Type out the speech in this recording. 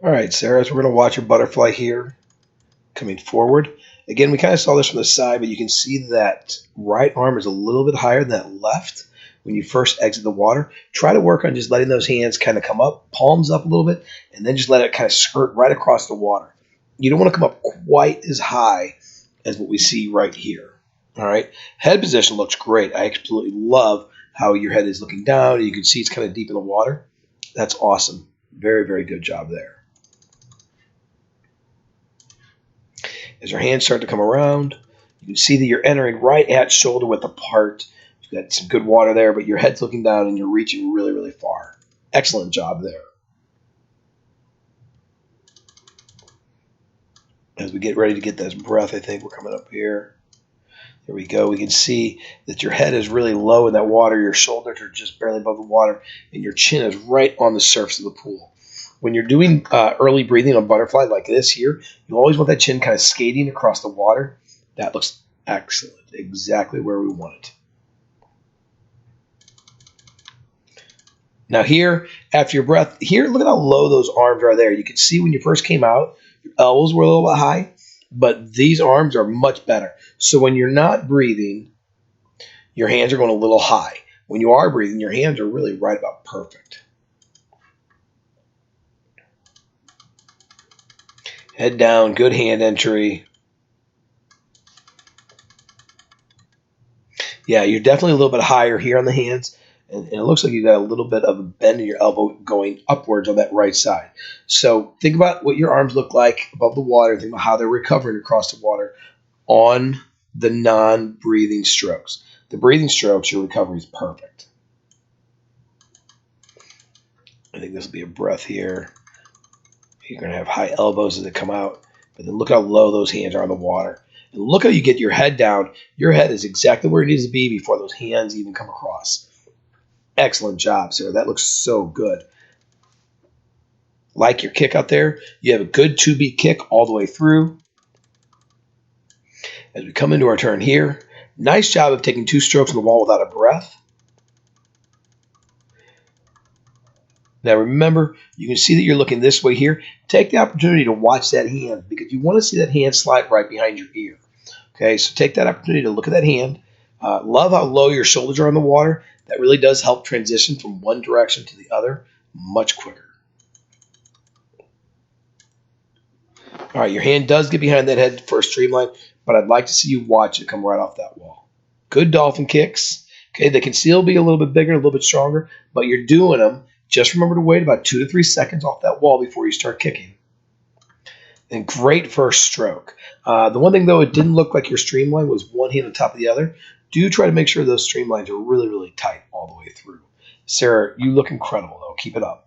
All right, Sarah, so we're going to watch your butterfly here coming forward. Again, we kind of saw this from the side, but you can see that right arm is a little bit higher than that left when you first exit the water. Try to work on just letting those hands kind of come up, palms up a little bit, and then just let it kind of skirt right across the water. You don't want to come up quite as high as what we see right here. All right, head position looks great. I absolutely love how your head is looking down. You can see it's kind of deep in the water. That's awesome. Very, very good job there. As your hands start to come around, you can see that you're entering right at shoulder width apart. You've got some good water there, but your head's looking down and you're reaching really, really far. Excellent job there. As we get ready to get this breath, I think we're coming up here. There we go. We can see that your head is really low in that water. Your shoulders are just barely above the water, and your chin is right on the surface of the pool. When you're doing early breathing on butterfly like this here, you always want that chin kind of skating across the water. That looks excellent. Exactly where we want it. Now here, after your breath, here, look at how low those arms are there. You can see when you first came out, your elbows were a little bit high, but these arms are much better. So when you're not breathing, your hands are going a little high. When you are breathing, your hands are really right about perfect. Head down, good hand entry. Yeah, you're definitely a little bit higher here on the hands, and it looks like you got a little bit of a bend in your elbow going upwards on that right side. So think about what your arms look like above the water. Think about how they're recovering across the water on the non-breathing strokes. The breathing strokes, your recovery is perfect. I think this will be a breath here. You're going to have high elbows as they come out, but then look how low those hands are on the water. And look how you get your head down. Your head is exactly where it needs to be before those hands even come across. Excellent job, Sarah. That looks so good. Like your kick out there. You have a good 2-beat kick all the way through. As we come into our turn here, nice job of taking 2 strokes on the wall without a breath. Now remember, you can see that you're looking this way here. Take the opportunity to watch that hand because you want to see that hand slide right behind your ear. Okay, so take that opportunity to look at that hand. Love how low your shoulders are on the water. That really does help transition from one direction to the other much quicker. All right, your hand does get behind that head for a streamline, but I'd like to see you watch it come right off that wall. Good dolphin kicks. Okay, they can still be a little bit bigger, a little bit stronger, but you're doing them. Just remember to wait about 2 to 3 seconds off that wall before you start kicking. And great first stroke. The one thing, though, it didn't look like your streamline was one hand on top of the other. Do try to make sure those streamlines are really, really tight all the way through. Sarah, you look incredible, though. Keep it up.